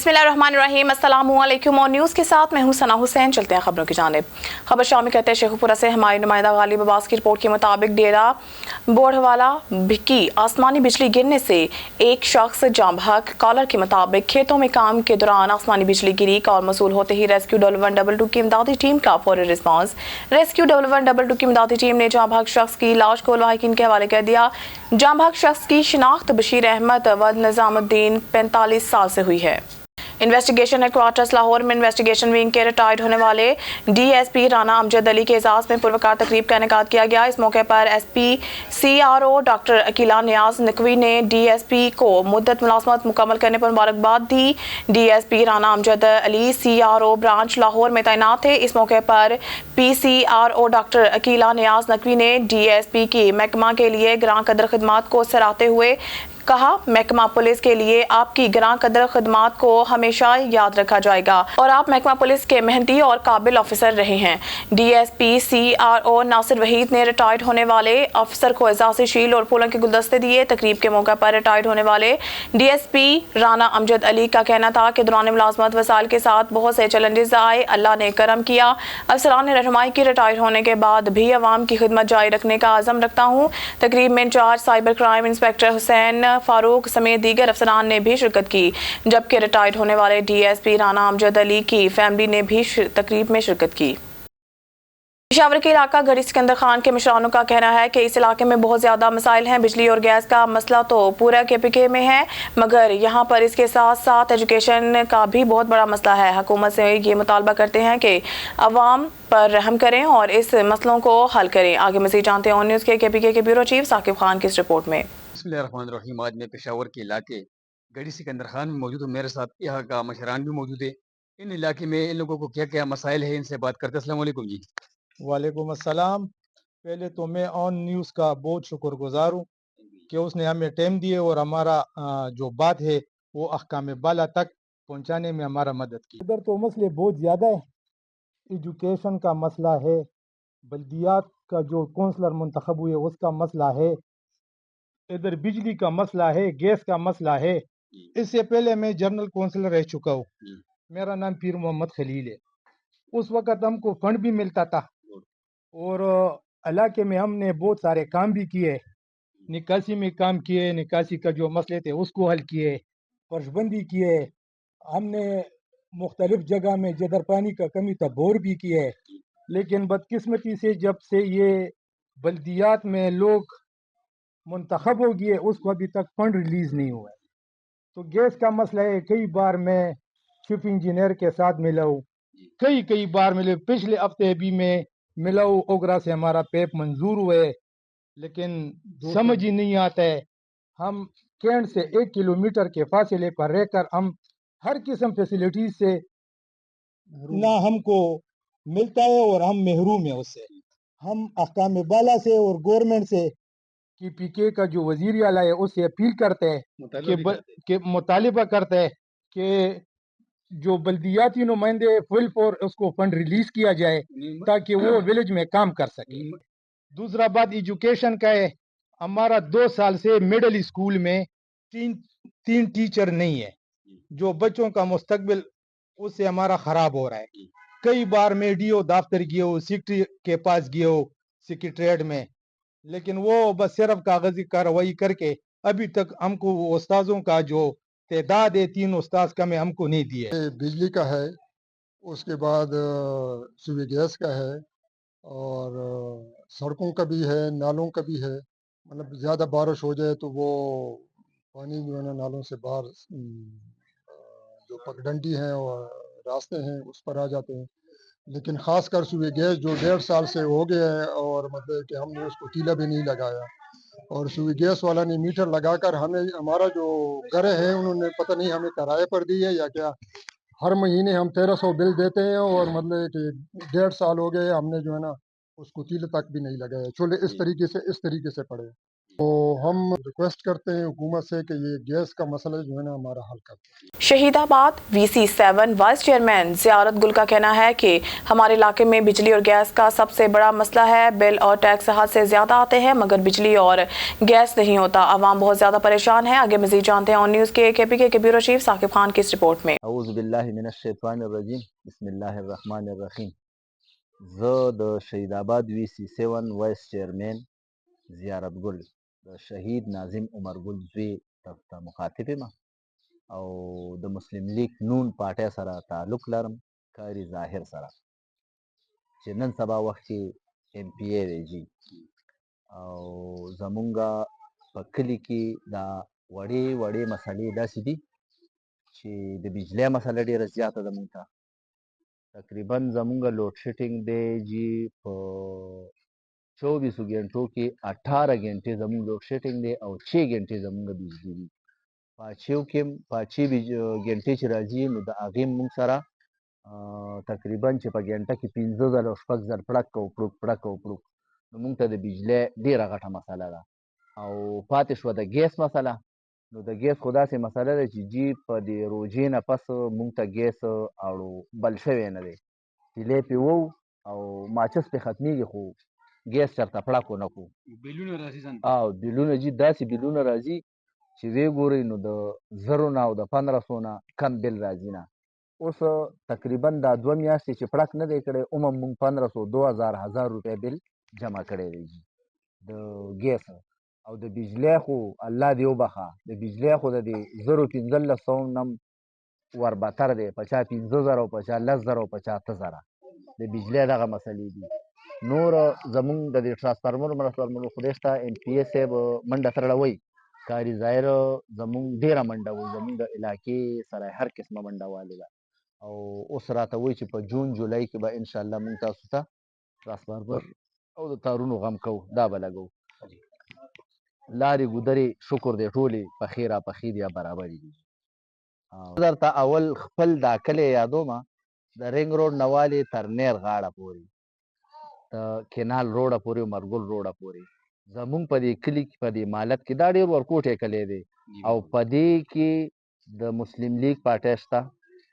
बिस्मिल्लाहिर्रहमानिर्रहीम, अस्सलामुअलैकुम। और न्यूज़ के साथ मैं हूं सना हुसैन। चलते हैं खबरों की जानिब। खबर शामिल कहते हैं शेखुपुरा से हमारी नुमाइंदा गालिब अब्बास की रिपोर्ट के मुताबिक डेरा बोढ़वाला की आसमानी बिजली गिरने से एक शख्स जाँ बहक। कॉलर के मुताबिक खेतों में काम के दौरान आसमानी बिजली गिरी। कॉल मसूल होते ही रेस्क्यू 1122 की इमदादी टीम का फौरी रिस्पांस। रेस्क्यू 1122 की इमदादी टीम ने जाँ बहक शख्स की लाश को लाहिकीन के हवाले कर दिया। जाँ बहक शख्स की शिनाख्त बशीर अहमद वद निजामुद्दीन 45 साल से हुई है। इन्वेस्टिगेशन हेडक्वार्टर्स लाहौर में इन्वेस्टिगेशन विंग के रिटायर्ड होने वाले डीएसपी राना अमजद अली के एजाज में पुरवकार तकरीब का इनेकाद किया गया। इस मौके पर SP CRO doctor Akeela Niaz Naqvi ने डीएसपी को मुद्दत मुलाजमत मुकम्मल करने पर मुबारकबाद दी। DSP Rana Amjad Ali CRO branch Lahore में तैनात थे। इस मौके पर पीसीआरओ डॉक्टर अकीला नियाज नकवी ने डीएसपी की महकमा के लिए ग्रां कदर खिदमात को सराहते हुए कहा, महकमा पुलिस के लिए आपकी ग्रां कदर खिदमात को हमेशा याद रखा जाएगा और आप महकमा पुलिस के मेहनती और काबिल ऑफिसर रहे हैं। डीएसपी सीआरओ नासिर वहीद ने रिटायर्ड होने वाले अफसर को एजाज़ी शील्ड और फूलों के गुलदस्ते दिए। तकरीब के मौके पर रिटायर्ड होने वाले डीएसपी राना अमजद अली का कहना था कि दौरान मुलाजमत वसाइल के साथ बहुत से चैलेंजेस आए, अल्लाह ने करम किया। अफसरान रहनुमाई की रिटायर होने के बाद भी अवाम की खिदमत जारी रखने का आज़म रखता हूँ। तकरीब में in-charge cyber crime inspector Hussain Farooq समेत दीगर अफसरान ने भी शिरकत की, जबकि रिटायर्ड होने वाले डीएसपी राना अमजद अली की फैमिली ने भी तकरीब में शिरकत की। पेशावर के इलाका गढ़ी सिकंदर खान के मिशरानों का कहना है कि इस इलाके में बहुत ज़्यादा मसाइल हैं। बिजली और गैस का मसला तो पूरा केपीके में है, मगर यहाँ पर इसके साथ साथ एजुकेशन का भी बहुत बड़ा मसला है। हुकूमत से ये मुतालबा करते हैं कि अवाम पर रहम करें और इस मसलों को हल करें। आगे मज़ीद जानते हैं ऑन न्यूज़ के केपीके के ब्यूरो चीफ साकिब खान की इस रिपोर्ट में। बिस्मिल्लाहिर्रहमानिर्रहीम। आज मैं पेशावर के इलाके गढ़ी सिकंदर खान में मौजूद हूँ। मेरे साथ यहाँ का मशरान भी मौजूद है। इन इलाके में इन लोगों को क्या क्या मसाइल है, इनसे बात करते हैं। अस्सलाम वालेकुम जी। वालेकुम अस्सलाम। पहले तो मैं ऑन न्यूज़ का बहुत शुक्रगुजार हूँ कि उसने हमें टाइम दिए और हमारा जो बात है वो अहकाम बाला तक पहुँचाने में हमारा मदद की। इधर तो मसले बहुत ज़्यादा है। एजुकेशन का मसला है, बल्दियात का जो कौंसलर मुंतखब हुए उसका मसला है, इधर बिजली का मसला है, गैस का मसला है। इससे पहले मैं जनरल कौंसलर रह चुका हूँ। मेरा नाम पीर मोहम्मद खलील है। उस वक़्त हमको फंड भी मिलता था और इलाके में हमने बहुत सारे काम भी किए। निकासी में काम किए, निकासी का जो मसले थे उसको हल किए, फर्शबंदी किए। हमने मुख्तलिफ जगह में जिधर पानी का कमी था बोर भी किए। लेकिन बदकिस्मती से जब से ये बल्दियात में लोग मुंतखब हो गए उसको अभी तक फंड रिलीज़ नहीं हुआ है। तो गैस का मसला है, कई बार मैं चीफ इंजीनियर के साथ मिला हूँ, कई बार मिले। पिछले हफ्ते भी मैं मिला हूँ, ओगरा से हमारा पैप मंजूर हुए, लेकिन समझ ही नहीं आता है। हम कैंट से 1 किलोमीटर के फासले पर रहकर हम हर किस्म फैसिलिटीज से ना हमको मिलता है और हम महरूम है उससे। हम अहकाम बाला से और गवर्नमेंट से कि पीके का जो वजीर आला है उससे अपील करते हैं कि मुतालिबा करते हैं कि जो बल्दियाती नुमाइंदे फुल फॉर उसको फंड रिलीज किया जाए ताकि वो विलेज में काम कर सके। दूसरा बात एजुकेशन का है। हमारा 2 साल से मिडिल स्कूल में तीन टीचर नहीं है। जो बच्चों का मुस्तकबिल उससे हमारा खराब हो रहा है। कई बार मैं डीओ दफ्तर गया हूँ, सेक्रेटरी के पास गया हूँ सेक्रेटरीट में, लेकिन वो बस सिर्फ कागजी कार्रवाई करके अभी तक हमको वो उस्ताजों का जो तादाद है 3 उस्ताद का में हमको नहीं दिए। बिजली का है, उसके बाद सुबह गैस का है और सड़कों का भी है, नालों का भी है। मतलब ज़्यादा बारिश हो जाए तो वो पानी जो है ना नालों से बाहर जो पगडंडी हैं और रास्ते हैं उस पर आ जाते हैं। लेकिन ख़ासकर सुबह गैस जो 1.5 साल से हो गया है और मतलब कि हमने उसको कीला भी नहीं लगाया और सुबह गैस वाला ने मीटर लगाकर हमें हमारा जो घर है उन्होंने पता नहीं हमें किराए पर दी है या क्या। हर महीने हम 1300 बिल देते हैं और मतलब कि 1.5 साल हो गए हमने जो है ना उसको कील तक भी नहीं लगाया। चले इस तरीके से पड़े। तो हम रिक्वेस्ट करते हैं हुकूमत से कि ये गैस का मसला जो है ना हमारा हल कर दें। शहीदाबाद VC7 वाइस चेयरमैन जियारत गुल का कहना है कि हमारे इलाके में बिजली और गैस का सबसे बड़ा मसला है। बिल और टैक्स हद से ज्यादा आते हैं मगर बिजली और गैस नहीं होता। अवाम बहुत ज्यादा परेशान है। आगे मजीद जानते हैं ऑन न्यूज के KPK के ब्यूरो चीफ साकिब खान की इस रिपोर्ट में। अऊज़ु बिल्लाहि मिनश शैतानिर रजीम बिस्मिल्लाहिर रहमानिर रहीम। ज़ द शहीदाबाद VC7 वाइस चेयरमैन जियारत गुल द शहीद नाजिम उमर गुल ज़ुई ته مخاطب یم او د مسلم لیگ نون پارټۍ سره تعلق لرم کاری ظاهر سره چې نن سبا وخت کې MPA دی جی او زمونږ په کلي کې دا وړې وړې مسلې داسې دي چې د بجلی مسله ډېره زیاته ده مونږ ته تقریبا زمونږ لوډ شیډینګ دی جی په 24 घंटों کې 18 घंटे زمونږ لوډ شیډینګ دی او 6 घंटे زمونږ بجلی دي پاچیو کې پاچی घंटे چې راځي نو د هغې مونږ سره تقریبا چې په ګنټه کې 15 ځله او 6 ځله پړک او پړک نو مونږ ته د بجلی ډېره غټه مسله ده او پاتې شوه د ګیس مسله نو د ګیس خو داسې مسله ده چې جی په دې روژې نه پس مونږ ته ګیس اړو بل شوی نه دی تیلی پې وو او ماچس پې ختمیږي خو ګیس چېرته پړک ونه کړو بیلونه راځي ځان او بیلونه جي داسې بیلونه راځي چې ویې ګورئ نو د 1000 نه او د 1500 نه کم بیل راځي نه اوس تقریبا دا 2 میاشتې چې پړک نه دی کړی عموم مونږ 1500 2000 1000 روپۍ بیل جمع کړی دی د ګیس او د بجلی خو الله دې وبخه د بجلی خو د دې 1500 نه وربتر دی په چا 15000 او په چا 10000 او په چا 8000 د بجلی دغه مسلې دي نور زمونږ د دې ټرانسفارمر خدای شته MPA صاحب منډه ترړوي کاري ظاهر زمونږ ډېره منډه وي زمونږ د علاقې سره هر قسمه منډه والې ده او اوس راته وایي چې په جون جولای کې به انشاءالله مونږ تاسو ته ټرانسفارمر او د تارونو غم کوو دا به لګو لارې ګودرې شکر دی ټولې پخې را پخې دي یا برابرې دي درته اول خپل دا کلی یادومه د رنګ روډ نه والې تر نیر غاړه پورې د کینال روډه پورې عمرګل روډه پورې زمونږ په دې کلي کې په دې مالت کې دا ډېر ورکوټی کلی دی او په دې کې د مسلم لیگ پارټۍ شته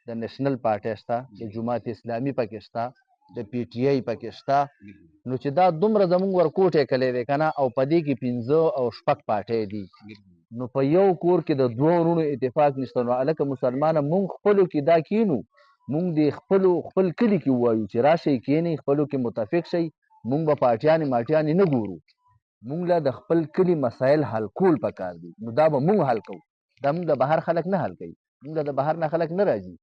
د نیشنل پارټۍ شته د جماعت اسلامي پکې شته د PTI پکې شته نو چې دا دومره زمونږ ورکوټی کلی دی که نه او په دې کې 15 او 6 پارټۍ دي نو په یو کور کې د 2 ورونو اتفاق نشته نو هلکه مسلمانه مونږ خپلو کې دا کینو مونږ د خپل کلي کې ووایو چې راشئ کینئ خپلو کې متفق شئ مونږ به پارټیانې ماټیانې نه ګورو مونږ له د خپل کلي مسایل حل کول پکار دي نو دا به مونږ حل کوو دا مونږ د بهر خلک نه حل کوي مونږ له د بهر نه خلک نه راځي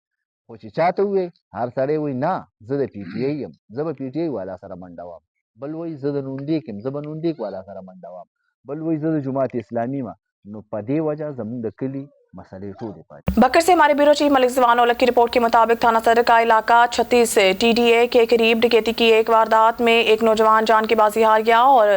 خو چې چاته ووایي هر سړی وایي نه زه د PTI یم زه به PTI والا سره منډه وم بل وایي زه د نونلیک یم زه به نونلیک والا سره منډه وم بل وایي زه د جماعت اسلامي یم نو په دې وجه زمونږ د کلي مسئلے ٹوٹے پائے بکر سے ہمارے بیورو چیف ملک زبان اولک کی رپورٹ کے مطابق تھانہ صدر کا علاقہ 36 سے TDA کے قریب ڈکیتی کی ایک واردات میں ایک نوجوان جان کی بازی ہار گیا اور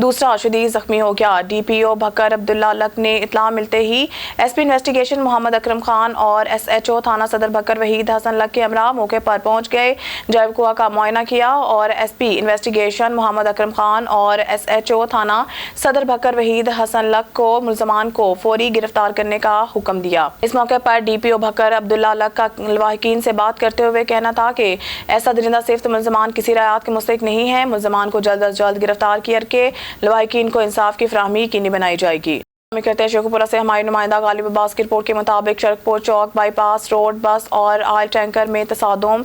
دوسرا شدید زخمی ہو گیا DPO بکر عبداللہ لک نے اطلاع ملتے ہی SP انویسٹیگیشن محمد اکرم خان اور SHO تھانہ صدر بکر وحید حسن لک کے ہمراہ موقع پر پہنچ گئے جائب کنواں کا معائنہ کیا اور SP انویسٹیگیشن محمد اکرم خان اور SHO تھانہ صدر بکر وحید حسن لک کو ملزمان کو فوری گرفتار کرنے کا حکم دیا۔ اس موقع پر DPO بکر عبداللہ لک کا لواحقین سے بات کرتے ہوئے کہنا تھا کہ ایسا درندہ صفت ملزمان کسی رعایت کے مستحق نہیں ہے ملزمان کو جلد از جلد گرفتار کر کے لواحقین کو انصاف کی فراہمی یقینی بنائی جائے گی۔ کرتے شیخوپورہ سے ہماری نمائندہ غالب عباس کی رپورٹ کے مطابق شرکپور چوک بائی پاس روڈ بس اور آئل ٹینکر میں تصادم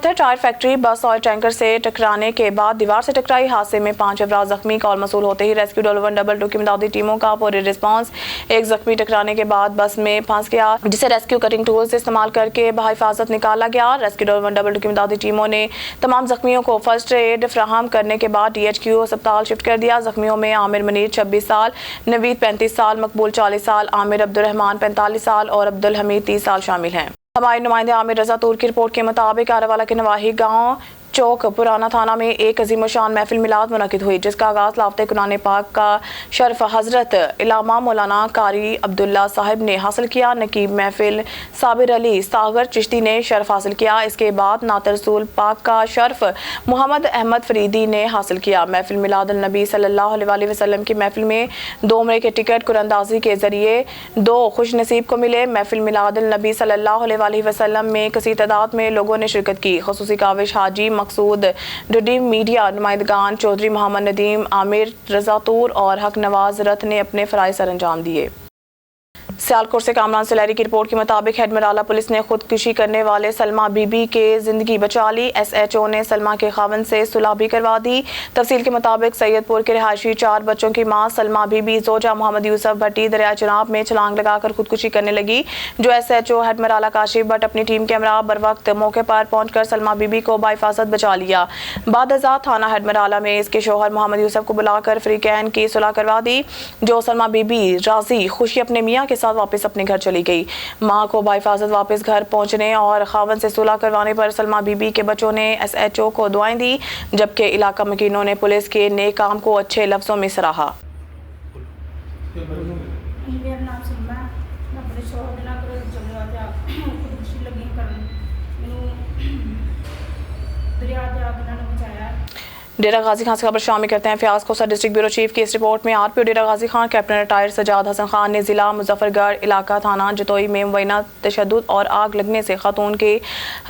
ٹائر فیکٹری بس آئل ٹینکر سے ٹکرانے کے بعد دیوار سے ٹکرائی حادثے میں 5 افراد زخمی کال موصول ہوتے ہی ریسکیو ڈبل 122 کی امدادی ٹیموں کا پورے رسپانس ایک زخمی ٹکرانے کے بعد بس میں پھنس گیا جسے ریسکیو کٹنگ ٹولز استعمال کر کے بحفاظت نکالا گیا۔ ریسکیو ڈبل 122 کی امدادی ٹیموں نے تمام زخمیوں کو فرسٹ ایڈ فراہم کرنے کے بعد DHQ اسپتال شفٹ کر دیا۔ زخمیوں میں عامر منیر 26 سال نوید 35 سال مقبول 40 سال عامر عبدالرحمان 45 سال اور عبدالحمید 30 سال شامل ہیں۔ ہمارے نمائندے عامر رضا تور کی رپورٹ کے مطابق آراوالا کے نواحی گاؤں चौक पुराना थाना में एक अजीम शान महफिल मिलाद मुनक़िद हुई, जिसका आगाज़ लाफ्ते कुरान पाक का शर्फ हज़रत इलामा मौलाना कारी अब्दुल्ला साहिब ने हासिल किया। नकीब महफिल साबिर अली सागर चिश्ती ने शर्फ हासिल किया। इसके बाद नात रसूल पाक का शर्फ मोहम्मद अहमद फरीदी ने हासिल किया। महफिल मिलाद नबी सल्लल्लाहु अलैहि वसल्लम की महफिल में 2 उम्रे के टिकट कुरानंदाजी के जरिए 2 खुश नसीब को मिले। महफिल मिलाद नबी सल्लल्लाहु अलैहि वसल्लम में कसी तादाद में लोगों ने शिरकत की। खुसूसी काविश हाजी मकसूद डुडी, मीडिया नुमाइंदगान चौधरी मोहम्मद नदीम, आमिर रजातूर और हक नवाज रथ ने अपने फ़राइज़ सर अंजाम दिए। सियालकोट से कामरान सुलैरी की रिपोर्ट के मुताबिक हेडमराला पुलिस ने खुदकुशी करने वाले सलमा बीबी के जिंदगी बचा ली। SHO ने सलमा के खावन से सुलह भी करवा दी। तफसील के मुताबिक सैयदपुर के रिहायशी 4 बच्चों की मां सलमा बीबी जोजा मोहम्मद यूसुफ भट्टी दरिया चनाब में छलांग लगाकर खुदकुशी करने लगी, जो SHO हेडमराला काशिफ भट्ट अपनी टीम के हमरा बर वक्त मौके पर पहुंचकर सलमा बीबी को बाहिफाजत बचा लिया। बादअज़ा थाना हेडमराला में इसके शोहर मोहम्मद यूसुफ को बुलाकर फ्रीकैन की सुलह करवा दी, जो सलमा बीबी राजी खुशी अपने मियाँ के साथ वापस अपने घर चली गई। मां को बाहिफाजत वापस घर पहुंचने और खावन से सुलह करवाने पर सलमा बीबी के बच्चों ने SHO को दुआएं दी, जबकि इलाका मकीनों ने पुलिस के नेक काम को अच्छे लफ्जों में सराहा। मेरा नाम सलमा है, मैं अपने शौहर ਦੇ ਨਾਲ ਚੱਲਿਆ ਤੇ ਖੁਦਕੁਸ਼ੀ ਲੱਗੀ ਕਰਨ, ਮੈਨੂੰ ਦਰਿਆ ਦੇ ਆਗ ਨਾਲ ਬਚਾਇਆ। डेरा गाजी खान से खबर शामिल करते हैं। फयाज कोसा डिस्ट्रिक्ट ब्यूरो चीफ की इस रिपोर्ट में RPO डेरा गाजी खान कैप्टन रिटायर्ड सजाद हसन खान ने जिला मुजफ्फरगढ़ इलाका थाना जतोई में मुबैना तशद्दुद और आग लगने से खातून की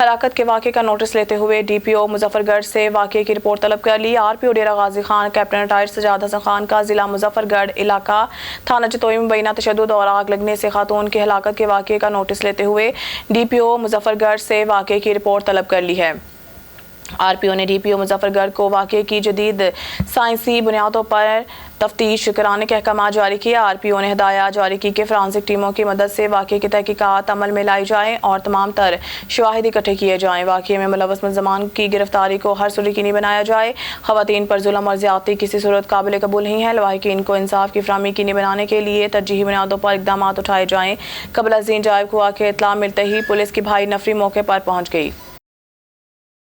हलाकत के वाक़े का नोटिस लेते हुए DPO मुजफ्फरगढ़ से वाक़े की रिपोर्ट तलब कर ली। RPO डेरा गाजी खान कैप्टन रिटायर्ड सजाद हसन खान का जिला मुजफ्फरगढ़ इलाका थाना जतोई में मुबैना तशद्दुद और आग लगने से खातून की हलाकत के वाक़े का नोटिस लेते हुए DPO मुजफ्फरगढ़ से वाक़े की रिपोर्ट तलब कर ली है। RPO ने DPO मुजफ्फरगढ़ को वाक़े की जदीद साइंसी बुनियादों पर तफ्तीश कराने के अहकाम जारी किया। RPO ने हिदायत जारी की कि फ्रांसिक टीमों की मदद से वाक़े की तहकीकात अमल में लाई जाएँ और तमाम तर शवाहिद इकट्ठे किए जाएँ। वाक़े में मुलव्वस मुल्ज़मान की गिरफ्तारी को हर सूरत यकीनी बनाया जाए। ख़वातीन पर जुल्म और ज़्यादती किसी सूरत काबिल कबूल नहीं है। लवाहिकीन को इंसाफ की फराहमी यकीनी बनाने के लिए तरजीही बुनियादों पर इक़दाम उठाए जाएँ। कबल अज़ीन जायब हुआ कि इत्तला मिलते ही पुलिस की भारी नफरी मौके पर पहुँच गई।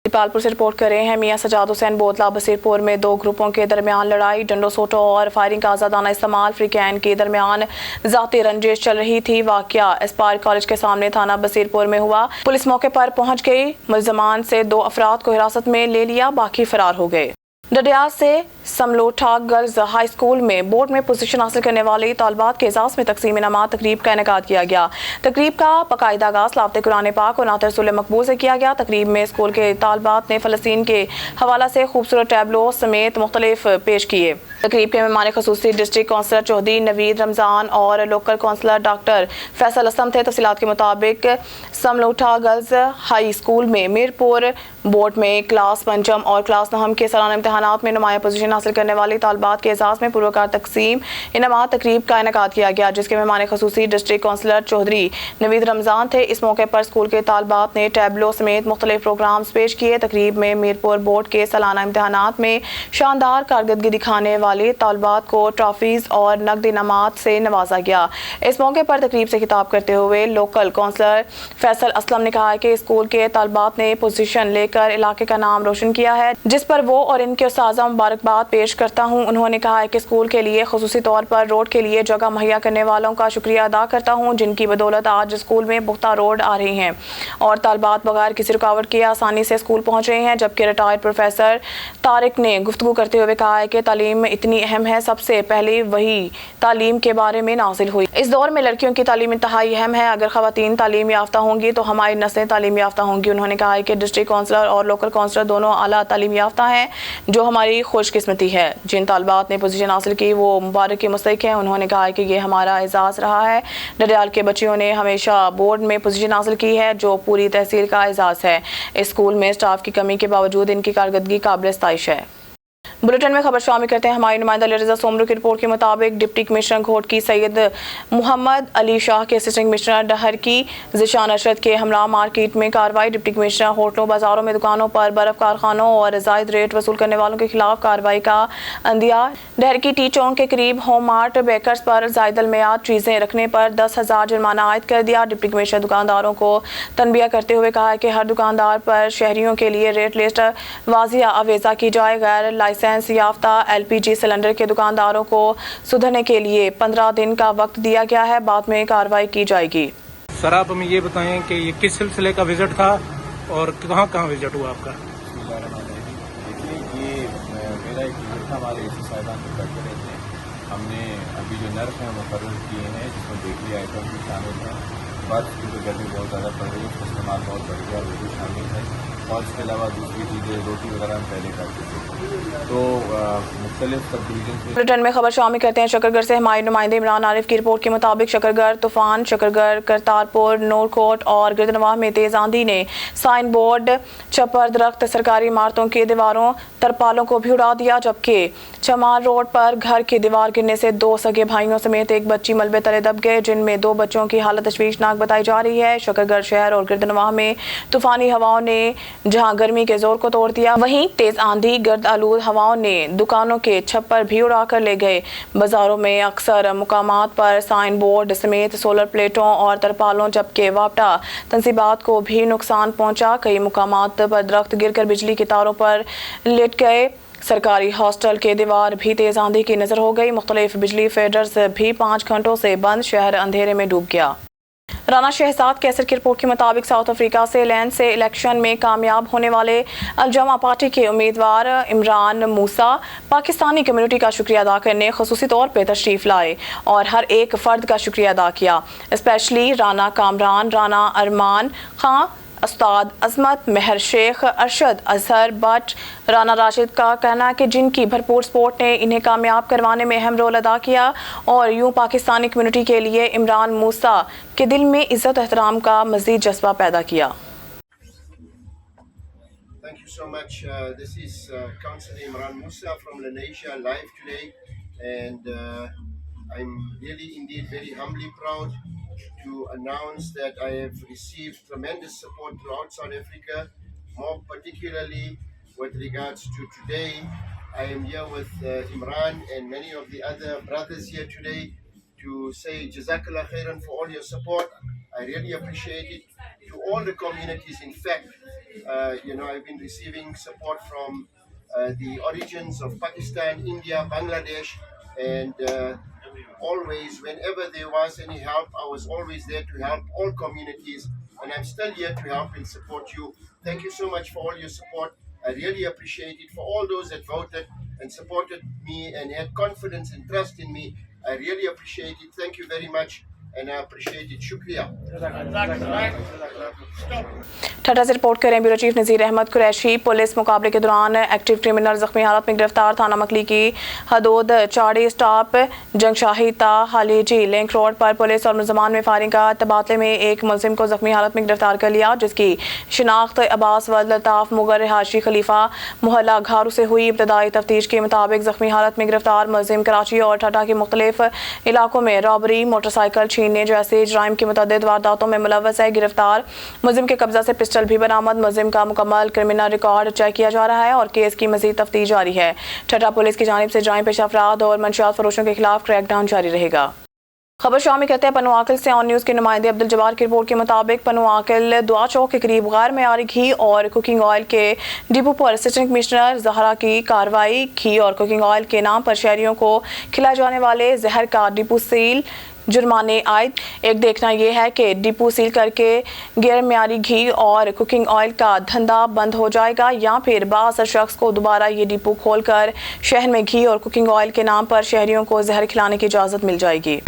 पालपुर से रिपोर्ट कर रहे हैं। मियां सजाद हुसैन बोतला बसीरपुर में 2 ग्रुपों के दरमियान लड़ाई, डंडो सोटो और फायरिंग का आज़ादाना इस्तेमाल, फ्रीकैन के दरमियान ज़ाती रंजिश चल रही थी। वाक़या एस्पायर कॉलेज के सामने थाना बसीरपुर में हुआ। पुलिस मौके पर पहुंच गई, मुल्ज़मान से 2 अफराद को हिरासत में ले लिया, बाकी फरार हो गए। डडियाल से समलोठा गर्ल्स हाई स्कूल में बोर्ड में पोजीशन हासिल करने वाली तालबात के एजाज़ में तकसीम इनामात तकरीब का इनेकाद किया गया। तकरीब का बाकायदा आगाज़ लाफ्ते कुरान पाक और नात रसूल मकबूल से किया गया। तकरीब में स्कूल के तालबात ने फ़लस्तीन के हवाला से खूबसूरत टैबलो समेत मुख्तलिफ पेश किए। तकरीब के मेहमान खसूसी डिस्ट्रिक्ट काउंसलर चौधरी नवीद रमज़ान और local councillor doctor Faisal Aslam थे। तफसीलात के मुताबिक समलोठा गर्ल्स हाई स्कूल में मीरपुर बोर्ड में क्लास पंचम और क्लास नहम के सालाना इम्तहानात में नुमाया पोजीशन हासिल करने वाली तालबात के एजाज़ में पुरवकार तकसीम इनामात तकरीब का इनेकाद किया गया, जिसके मेहमान खसूसी डिस्ट्रिक्ट काउंसलर चौधरी नवीद रमज़ान थे। इस मौके पर स्कूल के तालबात ने टैबलो समेत मुख्तलिफ प्रोग्राम्स पेश किए। तकरीब में मीरपुर बोर्ड के सालाना इम्तहानात में शानदार कारकर्दगी दिखाने वाली तालबात को ट्रॉफीज और नकद इनामात से नवाजा गया। इस मौके पर तकरीब से खिताब करते हुए लोकल काउंसलर फैसल असलम ने कहा कि स्कूल के तालबात ने पोजीशन लेकर इलाके का नाम रोशन किया है, जिस पर वो और इनके उस्ताज़ा मुबारकबाद पेश करता हूँ। उन्होंने कहा कि स्कूल के लिए खुसूसी तौर पर रोड के लिए जगह मुहैया करने वालों का शुक्रिया अदा करता हूँ, जिनकी बदौलत आज स्कूल में पुख्ता रोड आ रही हैं और तालबात बगैर किसी रुकावट के आसानी से स्कूल पहुँच रहे हैं। जबकि रिटायर्ड प्रोफेसर तारिक ने गुफ्तगू करते हुए कहा है कि तालीम इतनी अहम है, सबसे पहले वही तालीम के बारे में नाजिल हुई। इस दौर में लड़कियों की तालीम इंतहाई अहम है। अगर ख़वातीन तालीम याफ्ता होंगी तो हमारी नस्लें तालीम याफ्ता होंगी। उन्होंने कहा है कि डिस्ट्रिक्ट काउंसलर और लोकल काउंसलर दोनों आला तालीम याफ्ता हैं, जो हमारी खुशकिस्मती है। जिन तालबात ने पोजीशन हासिल की वो मुबारक के मुस्तहिक हैं। उन्होंने कहा है कि ये हमारा एजाज़ रहा है। डडियाल के बच्चियों ने हमेशा बोर्ड में पोजीशन हासिल की है, जो पूरी तहसील का एजाज़ है। इस स्कूल में स्टाफ की कमी के बावजूद इनकी कारकर्दगी काबिल इस्ताइश है। बुलेटिन में खबर शामिल करते हैं। हमारी नुमाइंदा लिरजा सोमरू की रिपोर्ट के मुताबिक डिप्टी कमिश्नर घोटकी सैयद मोहम्मद अली शाह के असिस्टेंट कमिश्नर डहर की ज़िशान अरशद के हमरा मार्केट में कार्रवाई। डिप्टी कमिश्नर होटलों, बाजारों में दुकानों पर बर्फ कारखानों और जायद रेट वसूल करने वालों के खिलाफ कार्रवाई का अंदिया। डहर की टी चौक के करीब होम मार्ट बेकर्स पर जायद अलमियाद चीज़ें रखने पर 10,000 जुर्माना आयद कर दिया। डिप्टी कमिश्नर दुकानदारों को तनबिया करते हुए कहा कि हर दुकानदार पर शहरियों के लिए रेट लिस्ट वाज़िया अवेजा की जाए। गैर लाइसेंस याफ्ता LPG सिलेंडर के दुकानदारों को सुधरने के लिए 15 दिन का वक्त दिया गया है, बाद में कार्रवाई की जाएगी। सर आप हमें ये बताएं कि ये किस सिलसिले का विजिट था और कहाँ कहाँ विजिट हुआ आपका? देखिए ये मेरा एक विजिट था हमारे AC साहिबान के करते रहते हैं। हमने अभी जो नर्स हैं मुकर्रर किए हैं जिसमें बेकरी आइटम भी शामिल हैं। बर्फ क्योंकि गर्मी बहुत ज़्यादा पड़ रही है उसका इस्तेमाल बहुत बढ़ गया, वो भी शामिल है। और इसके अलावा दूसरी चीज़ें रोटी वगैरह हम पहले करते थे, तो मुख्तलिफ सब डिवीजन से। बुलेटिन में खबर शामिल करते हैं शकरगढ़ से। हमारे नुमाइंदे इमरान आरिफ की रिपोर्ट के मुताबिक शकरगढ़ तूफान, शकरगढ़, करतारपुर, नूरकोट और गिरदनवाह में तेज आंधी ने साइन बोर्ड, छप्पर, दरख्त, सरकारी इमारतों की दीवारों, तरपालों को भी उड़ा दिया। जबकि चमार रोड पर घर की दीवार गिरने से 2 सगे भाइयों समेत एक बच्ची मलबे तले दब गए, जिनमें 2 बच्चों की हालत तशवीशनाक बताई जा रही है। शकरगढ़ शहर और गिरदनवाह में तूफानी हवाओं ने जहां गर्मी के जोर को तोड़ दिया, वहीं तेज आंधी, गर्द आलूद हवाओं ने दुकानों के छप्पर भी उड़ा कर ले गए। बाजारों में अक्सर मुकामात पर साइन बोर्ड समेत सोलर प्लेटों और तरपालों जबकि वापटा तंसीबात को भी नुकसान पहुंचा। कई मुकामात पर दरख्त गिरकर बिजली के तारों पर लेट गए। सरकारी हॉस्टल के दीवार भी तेज आंधी की नजर हो गई। मुख्तलिफ बिजली फीडर्स भी 5 घंटों से बंद, शहर अंधेरे में डूब गया। राना शहजाद कैसर की रिपोर्ट के मुताबिक साउथ अफ्रीका से लैंड से इलेक्शन में कामयाब होने वाले अलजमा पार्टी के उम्मीदवार इमरान मूसा पाकिस्तानी कम्युनिटी का शुक्रिया अदा करने खुसूसी तौर पर तशरीफ लाए और हर एक फर्द का शुक्रिया अदा किया। Specially Rana Kamran, Rana Armaan Khan, Ustad Azmat, Mehar Sheikh, Arshad Azhar but, Rana Rashid का कहना है कि जिनकी भरपूर सपोर्ट ने इन्हें कामयाब करवाने में अहम रोल अदा किया और यूं पाकिस्तानी कम्युनिटी के लिए इमरान मूसा के दिल में इज्जत एहतराम का मज़ीद जज्बा पैदा किया। Thank you so much. This is Councillor Imran Musa from Lenasia live today, and I'm really indeed very humbly proud to announce that I have received tremendous support throughout South Africa, more particularly with regards to today. I am here with Imran and many of the other brothers here today to say Jazakallah khairan for all your support. I really appreciate it. To all the communities, in fact, I've been receiving support from the origins of Pakistan, India, Bangladesh, and always, whenever there was any help, I was always there to help all communities, and I'm still here to help and support you. Thank you so much for all your support. I really appreciate it. For all those that voted and supported me and had confidence and trust in me, I really appreciate it. Thank you very much, and I appreciate it. Shukriya. ठट्टा से report करें bureau chief नज़ीर Ahmad Qureshi. Police मुकाबले के दौरान active criminal जख्मी हालत में गिरफ्तार। थाना मकली की हदूद चाड़ी स्टॉप जंगशाही ता हालीजी लिंक रोड पर पुलिस और मुलजमान में फायरिंग का तबादले में एक मुलजिम को जख्मी हालत में गिरफ्तार कर लिया, जिसकी शिनाख्त अब्बास वल्द लताफ मुगर रिहायशी खलीफा मोहल्ला घारू से हुई। इब्तदाई तफ्तीश के मुताबिक जख्मी हालत में गिरफ्तार मुलजिम कराची और ठट्टा के मुख्तलिफ इलाकों में रॉबरी, मोटरसाइकिल छीनने जैसे जराइम की मुतअद्दिद वारदातों में मुलव्वस है। गिरफ्तार मुलजिम के कब्जा से पिस्टल भी बरामद। मुलजिम का मुकम्मल क्रिमिनल रिकॉर्ड चेक किया जा रहा है और केस की मजीद तफ्तीश जारी है। ठट्टा पुलिस की जानिब से जराइम पेशा अफराद और मंशियात फरोशों के खिलाफ क्रैकडाउन जारी रहेगा। खबर शामिल कहते हैं पनुआकिल से। ऑन न्यूज़ के नुमाइंदे अब्दुल जब्बार की रिपोर्ट के मुताबिक पनुआकिल दुआ चौक के करीब गैर मेयारी घी और कुकिंग ऑयल के डिपो पर असिस्टेंट कमिश्नर जहरा की कार्रवाई। घी और कुकिंग ऑयल के नाम पर शहरियों को खिलाए जाने वाले जहर का डिपो सील, जुर्माने आयद। एक देखना यह है कि डिपो सील करके गैर मेयारी घी और कुकिंग ऑयल का धंधा बंद हो जाएगा या फिर बाज़ शख्स को दोबारा ये डिपो खोलकर शहर में घी और कुकिंग ऑयल के नाम पर शहरियों को जहर खिलाने की इजाज़त मिल जाएगी।